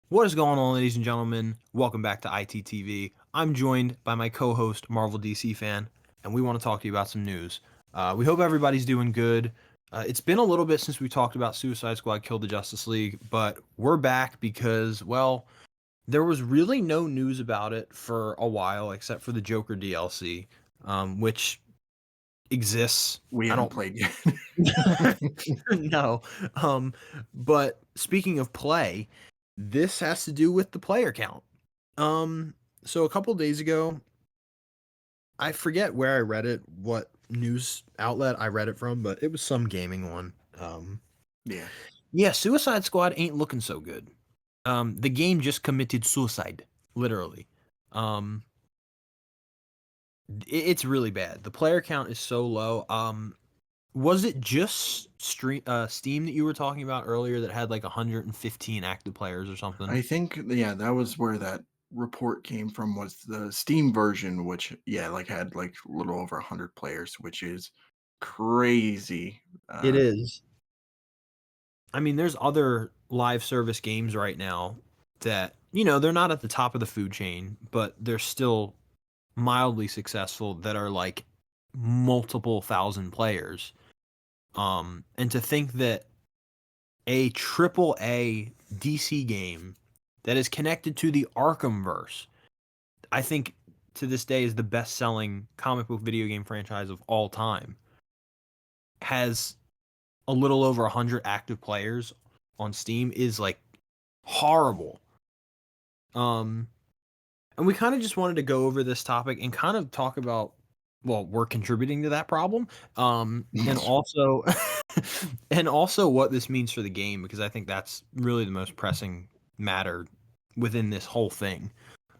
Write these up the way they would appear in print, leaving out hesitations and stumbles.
What is going on, ladies and gentlemen? Welcome back to ITTV. I'm joined by my co-host, Marvel DC fan, and we want to talk to you about some news. We hope everybody's doing good. It's been a little bit since we talked about Suicide Squad Killed the Justice League, but we're back because, well, there was really no news about it for a while, except for the Joker DLC, which exists. We I haven't don't. played yet. No. Um, but speaking of play, this has to do with the player count. Um, so a couple days ago, I forget where I read it, what news outlet I read it from, but it was some gaming one. Yeah. Yeah, Suicide Squad ain't looking so good. The game just committed suicide, literally. Um, it's really bad. The player count is so low. Was it just Steam that you were talking about earlier that had like 115 active players or something? I think, yeah, that was where that report came from, was the Steam version, which, yeah, like, had, like, a little over 100 players, which is crazy. It is. I mean, there's other live service games right now that, they're not at the top of the food chain, but they're still mildly successful that are like multiple thousand players. And to think that a triple A DC game that is connected to the Arkhamverse, I think to this day is the best selling comic book video game franchise of all time, has a little over 100 active players on Steam is like horrible. Um, and we kind of just wanted to go over this topic and kind of talk about, well, we're contributing to that problem. And also, and also what this means for the game, because I think that's really the most pressing matter within this whole thing.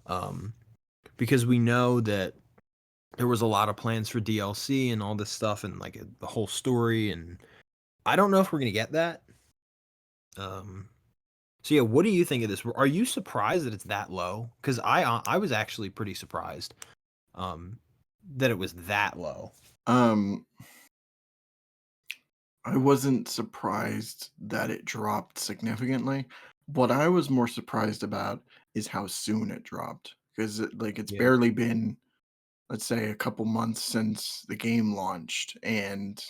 Um, because we know that there was a lot of plans for DLC and all this stuff and like the whole story. And I don't know if we're going to get that. Um, So yeah, what do you think of this? Are you surprised that it's that low? Because I was actually pretty surprised um, that it was that low. Um, I wasn't surprised that it dropped significantly. What I was more surprised about is how soon it dropped, because it's Yeah, barely been, let's say, a couple months since the game launched, and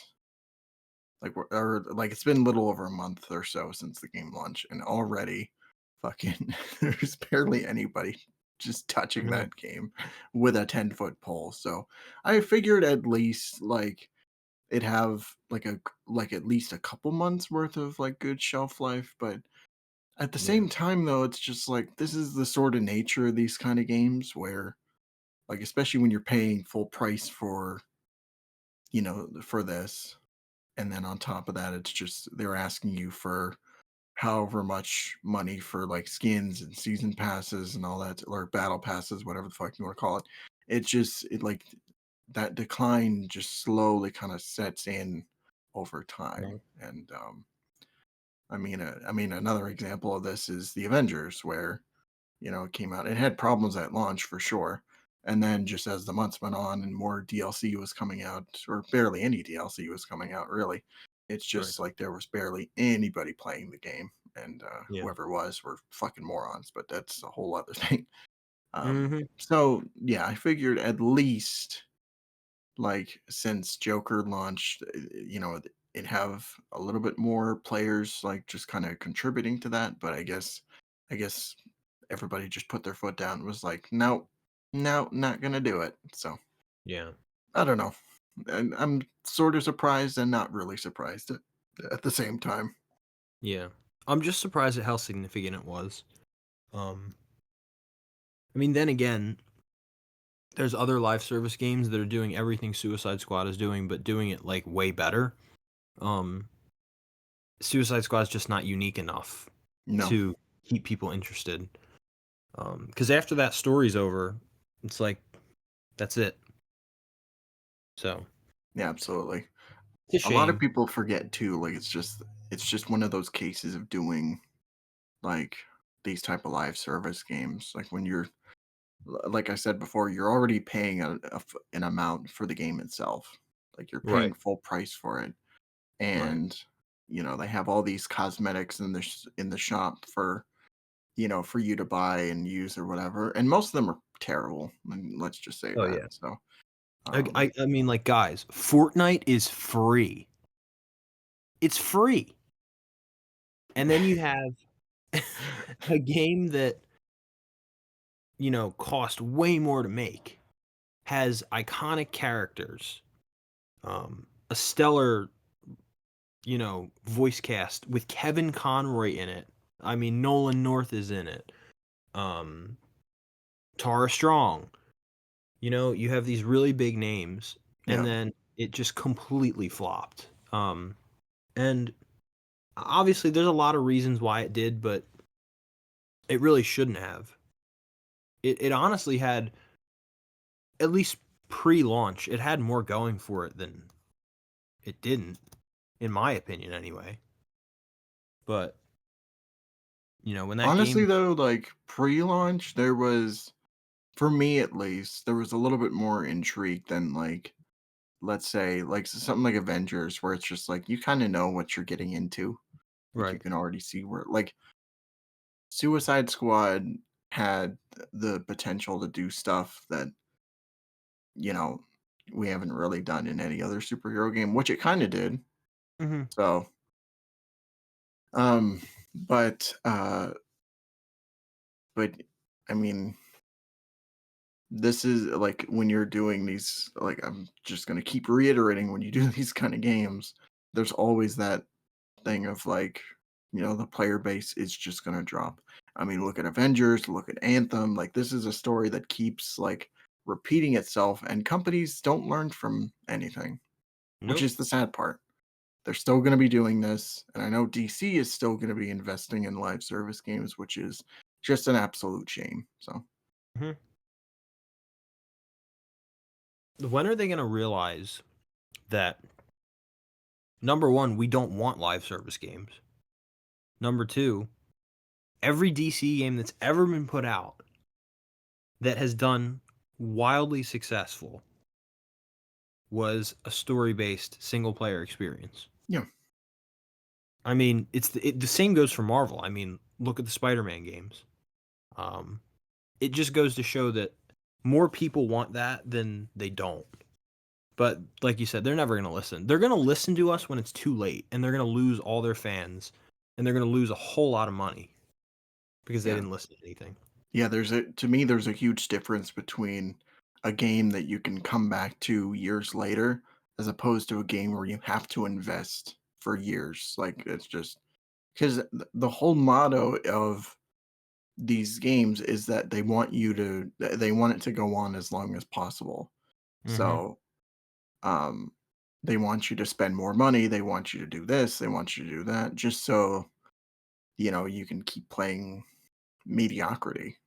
it's been a little over a month or so since the game launched, and already fucking there's barely anybody just touching mhm, that game with a 10-foot pole. So I figured at least it'd have like at least a couple months worth of like good shelf life. But at the yeah, same time though, it's just like this is the sort of nature of these kind of games where, like, especially when you're paying full price for, for this, and then on top of that, it's just they're asking you for however much money for like skins and season passes and all that, or battle passes, whatever the fuck you want to call it. It that decline just slowly kind of sets in over time. right, And I mean, another example of this is the Avengers, where, it came out. It had problems at launch for sure. And then just as the months went on and more DLC was coming out, or barely any DLC was coming out, really, it's right, just like there was barely anybody playing the game. And yeah, whoever was were fucking morons, but that's a whole other thing. hmm, So, yeah, I figured at least, like, since Joker launched, it have a little bit more players, like, just kind of contributing to that. But I guess everybody just put their foot down and was like, "No, no, not gonna do it." So yeah, I don't know. And I'm sort of surprised and not really surprised at the same time. yeah. I'm just surprised at how significant it was. Um, I mean, then again, there's other live service games that are doing everything Suicide Squad is doing, but doing it like way better. Um, Suicide Squad is just not unique enough No, to keep people interested. Because after that story's over, it's like that's it. So yeah, absolutely. it's a A lot of shame. people forget too. Like, it's just one of those cases of doing like these type of live service games. Like when you're, like I said before, you're already paying an amount for the game itself. Like, you're Right. paying full price for it, Right. and they have all these cosmetics in the shop for for you to buy and use or whatever, and most of them are terrible, and let's just say Oh, that. yeah. So, I um, I I mean, like, guys, Fortnite is free. It's free. And then you have a game that, cost way more to make, has iconic characters, a stellar, voice cast with Kevin Conroy in it. I mean, Nolan North is in it. Um, Tara Strong. You have these really big names, and yeah. then it just completely flopped. And obviously, there's a lot of reasons why it did, but it really shouldn't have. It honestly had, at least pre-launch, it had more going for it than it didn't, in my opinion, anyway. But when that Honestly, game, though, like pre-launch, there was, for me at least, there was a little bit more intrigue than like, let's say, like something like Avengers, where it's just like you kind of know what you're getting into. Like you right? can already see where, like Suicide Squad had the potential to do stuff that you know we haven't really done in any other superhero game, which it kind of did. Hmm. So, um, but but I mean, this is like when you're doing these, like I'm just gonna keep reiterating, when you do these kind of games, there's always that thing of like, the player base is just gonna drop. I mean, look at Avengers, look at Anthem. Like this is a story that keeps like repeating itself, and companies don't learn from anything, which Nope. is the sad part. They're still going to be doing this, and I know DC is still going to be investing in live service games, which is just an absolute shame. So, Hmm. When are they going to realize that, number one, we don't want live service games? Number two, every DC game that's ever been put out that has done wildly successful was a story-based single player experience. yeah, I mean, the same goes for Marvel. I mean, look at the Spider-Man games. Um, it just goes to show that more people want that than they don't. But like you said, they're never going to listen. They're going to listen to us when it's too late, and they're going to lose all their fans, and they're going to lose a whole lot of money because they yeah. didn't listen to anything. Yeah, to me there's a huge difference between a game that you can come back to years later as opposed to a game where you have to invest for years. Like it's just because the whole motto of these games is that they want it to go on as long as possible. Mhm. So, um they want you to spend more money, they want you to do this, they want you to do that just so, you can keep playing mediocrity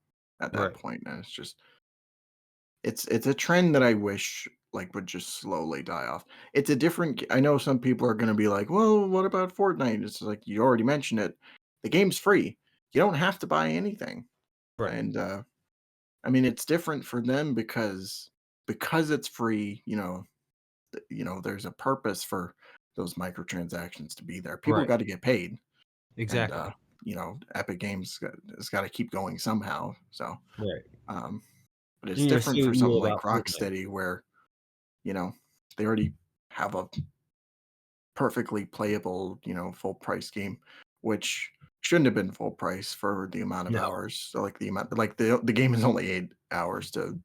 at that Right. point. And it's a trend that I wish like would just slowly die off. It's a different I know some people are going to be like, "Well, what about Fortnite?" It's like you already mentioned it. The game's free. You don't have to buy anything. Right. And I mean, it's different for them because it's free, there's a purpose for those microtransactions to be there. People Right. got to get paid, and Exactly. Epic Games has got to keep going somehow. So, Right. um, but it's And, different say for what you will something like about Fortnite. Rocksteady, where you know they already have a perfectly playable, full price game, which shouldn't have been full price for the amount of No. hours. So, like the game is only 8 hours to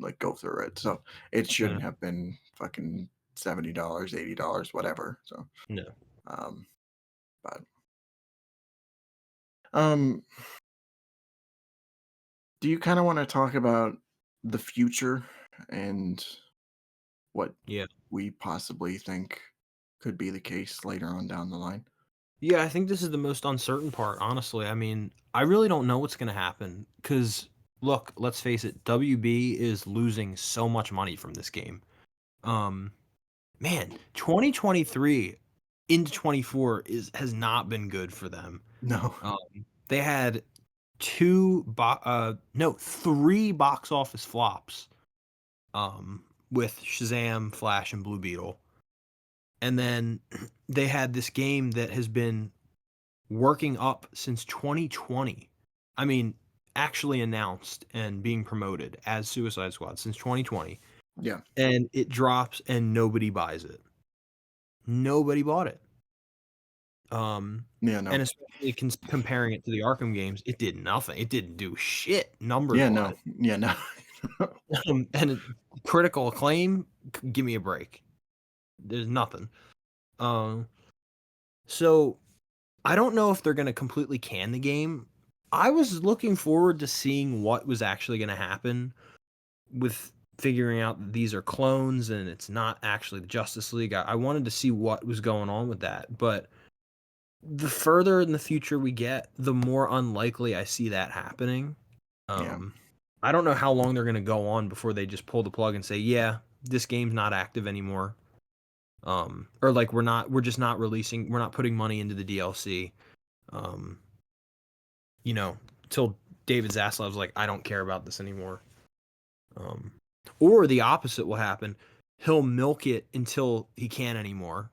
like go through it. So it Uh, shouldn't have been fucking $70, $80, whatever. So no. um but um do you kind of want to talk about the future and what Yeah. we possibly think could be the case later on down the line? Yeah, I think this is the most uncertain part, honestly. I mean, I really don't know what's gonna happen because, look, let's face it, WB is losing so much money from this game. Um, Man, 2023 into 24 has not been good for them. No. They had 3 box office flops, with Shazam, Flash, and Blue Beetle. And then they had this game that has been working up since 2020. I mean, actually announced and being promoted as Suicide Squad since 2020, Yeah. and it drops and nobody buys it. Nobody bought it. Yeah, no. And especially comparing it to the Arkham games, it did nothing. It didn't do shit Yeah, no. numbers-wise. Yeah, no. And critical acclaim, give me a break. There's nothing. Um, so I don't know if they're gonna completely can the game. I was looking forward to seeing what was actually gonna happen with figuring out that these are clones and it's not actually the Justice League. I wanted to see what was going on with that, but the further in the future we get, the more unlikely I see that happening. Yeah. Um, I don't know how long they're gonna go on before they just pull the plug and say, "Yeah, this game's not active anymore." Or like we're just not releasing, we're not putting money into the DLC. Um, you know, till David Zaslav's like, "I don't care about this anymore." Um, or the opposite will happen. He'll milk it until he can't anymore,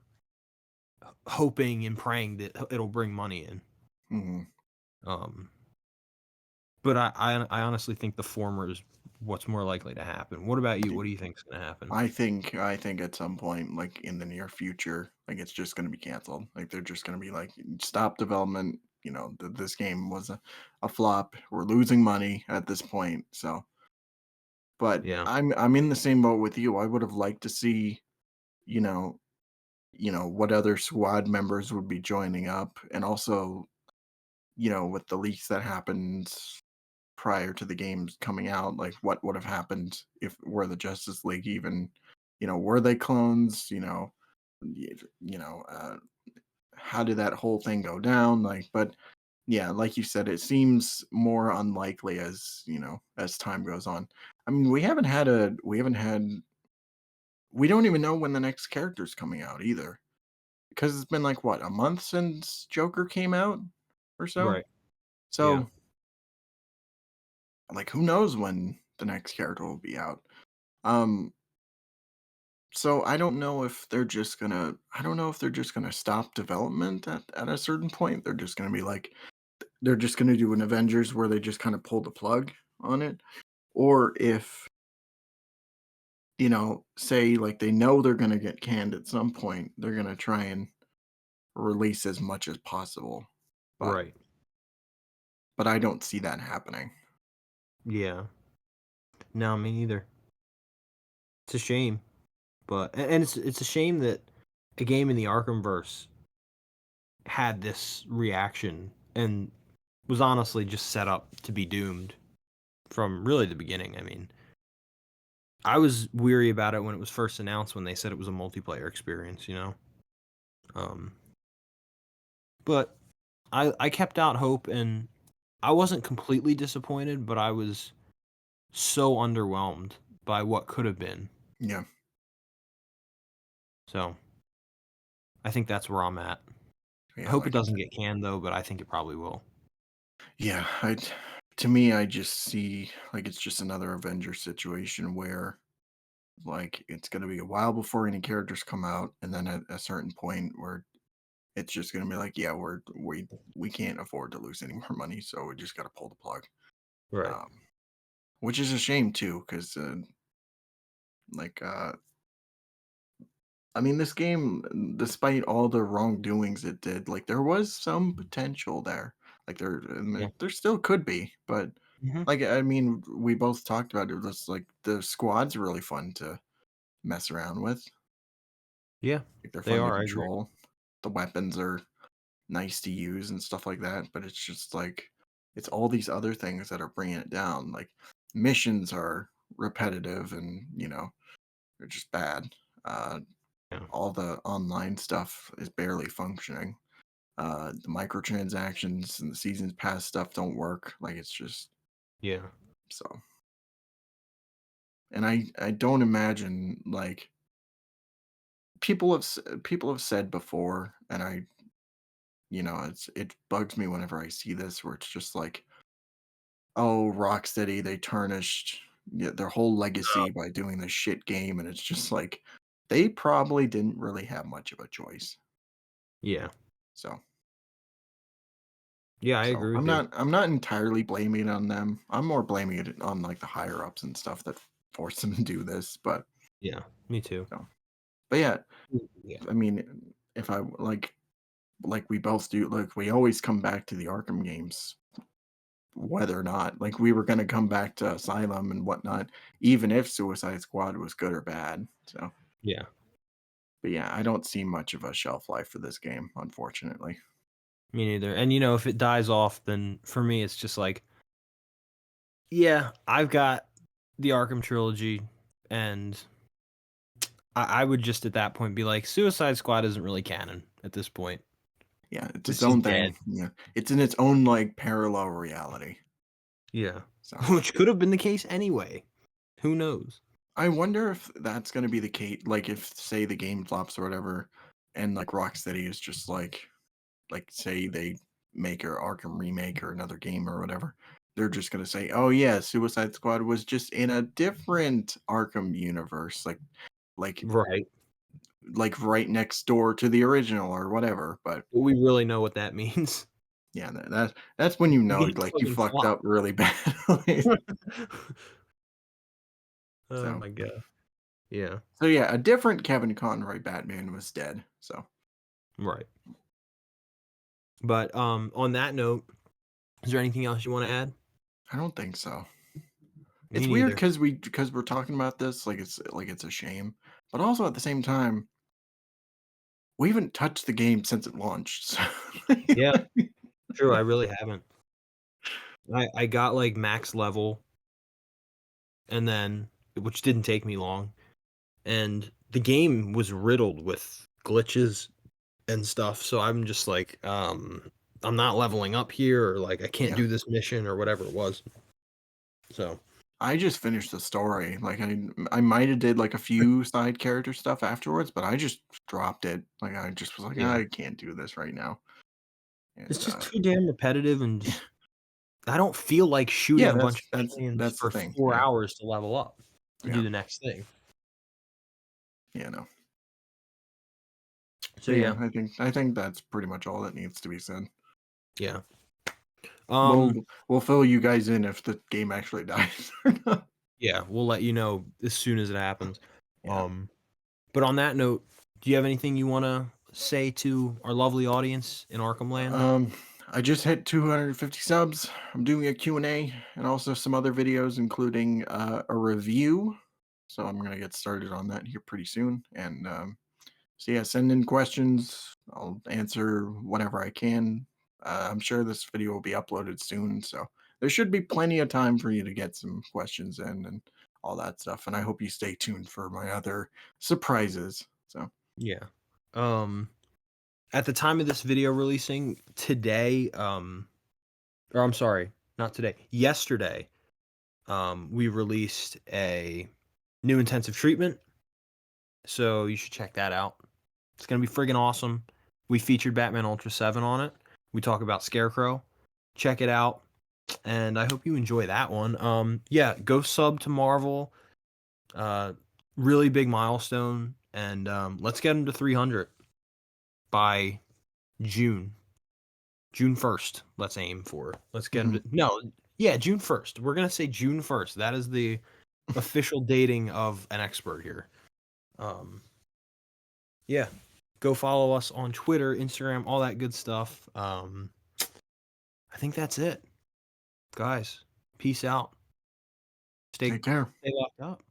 hoping and praying that it'll bring money in. Mhm. Um, but I honestly think the former is what's more likely to happen. What about you? What do you think's gonna happen? I think at some point, like in the near future, like it's just going to be canceled. Like they're just going to be like, stop development. This game was a flop. We're losing money at this point. So, but Yeah, I'm in the same boat with you. I would have liked to see, you know, what other squad members would be joining up, and also, with the leaks that happened prior to the games coming out, like what would have happened if were the Justice League even, were they clones? Y- you know, uh, how did that whole thing go down? Like, but yeah, like you said, it seems more unlikely as time goes on. I mean, we don't even know when the next character's coming out either, because it's been like what, a month since Joker came out or so. right. Yeah, So, like, who knows when the next character will be out? Um, So I don't know if they're just gonna stop development at a certain point. They're just gonna be like they're just gonna do an Avengers where they just kind of pull the plug on it. Or if, say like they know they're gonna get canned at some point, they're gonna try and release as much as possible. But right. but I don't see that happening. Yeah. No, me neither. It's a shame, but and it's a shame that a game in the Arkhamverse had this reaction and was honestly just set up to be doomed from really the beginning. I mean, I was weary about it when it was first announced when they said it was a multiplayer experience, you know. Um, but I kept out hope and I wasn't completely disappointed, but I was so underwhelmed by what could have been. Yeah. So I think that's where I'm at. I Yeah, hope it like I doesn't said. get canned though, but I think it probably will. Yeah, to me I just see like it's just another Avengers situation where like it's going to be a while before any characters come out, and then at a certain point where it's just going to be like, yeah, we can't afford to lose any more money, so we just got to pull the plug. Right. um which is a shame too, because like I mean, this game, despite all the wrongdoings it did, like there was some potential there. Like Yeah. there still could be, but Mhm. like I mean, we both talked about it. Was like the squad's really fun to mess around with. Yeah. Like they're They fun to are, I agree. control. The weapons are nice to use and stuff like that, but it's just like it's all these other things that are bringing it down. Like missions are repetitive and, they're just bad. Yeah. All the online stuff is barely functioning. The microtransactions and the seasons pass stuff don't work. Like it's just Yeah. so. And I don't imagine like people have said before, and it bugs me whenever I see this, where it's just like, oh, Rocksteady, they tarnished, their whole legacy by doing this shit game, and it's just like they probably didn't really have much of a choice. Yeah. So Yeah, I So agree with you. I'm not entirely blaming it on them. I'm more blaming it on like the higher ups and stuff that forced them to do this. But Yeah, me too. so, but yeah, Yeah. I mean, if I like we both do, like we always come back to the Arkham games, whether or not like we were going to come back to Asylum and whatnot, even if Suicide Squad was good or bad. So, Yeah. but yeah, I don't see much of a shelf life for this game, unfortunately. Me neither. And if it dies off, then for me it's just like, yeah, I've got the Arkham trilogy, and I would just at that point be like, Suicide Squad isn't really canon at this point. Yeah, it's its It's just own dead. thing. Yeah, it's in its own like parallel reality. Yeah. So Which could have been the case anyway. Who knows? I wonder if that's going to be the case. Like, if say the game flops or whatever, and like Rocksteady is just like say they make a Arkham remake or another game or whatever, they're just going to say, "Oh yeah, Suicide Squad was just in a different Arkham universe, like Right. like right next door to the original or whatever." But But we really know what that means. yeah, that's when you The know game like you fucking fucked up flopped. really badly. Oh So my god. Yeah. so yeah, a different Kevin Conroy Batman was dead. So Right. But on that note, is there anything else you want to add? I don't think so. Me It's weird neither. because we're talking about this like it's a shame, but also at the same time, we haven't touched the game since it launched. So Yeah, true. I really haven't. I got like max level, and then which didn't take me long, and the game was riddled with glitches and stuff. So I'm just like, I'm not leveling up here, or like I can't yeah, do this mission or whatever it was. So I just finished the story. Like I might have did like a few side character stuff afterwards, but I just dropped it. Like I just was like, yeah, I can't do this right now. it's And just too damn repetitive, and just I don't feel like shooting yeah, a bunch of aliens that's the for thing. 4 hours to level up to do Yeah, the next thing. yeah, no. So But yeah, yeah, I think that's pretty much all that needs to be said. yeah. We'll Um, we'll fill you guys in if the game actually dies or not. yeah, we'll let you know as soon as it happens. Yeah. Um, but on that note, do you have anything you want to say to our lovely audience in Arkham Land? Um, I just hit 250 subs. I'm doing a Q&A and also some other videos, including a review. So I'm gonna get started on that here pretty soon. And so yeah, send in questions. I'll answer whenever I can. I'm sure this video will be uploaded soon, so there should be plenty of time for you to get some questions in and all that stuff. And I hope you stay tuned for my other surprises. So Yeah. Um, at the time of this video releasing today, or I'm sorry, not today, yesterday, we released a new intensive treatment. So you should check that out. It's gonna be friggin' awesome. We featured Batman Ultra 7 on it. We talk about Scarecrow. Check it out. And I hope you enjoy that one. Yeah, go sub to Marvel. Uh, really big milestone, and let's get them to 300 by June. June 1st. Let's aim for. Let's get them mhm. to no, yeah, June 1st. We're gonna say June 1st. That is the official dating of an expert here. Um, yeah, go follow us on Twitter, Instagram, all that good stuff. I think that's it, guys. Peace out. Stay Take care. stay locked up.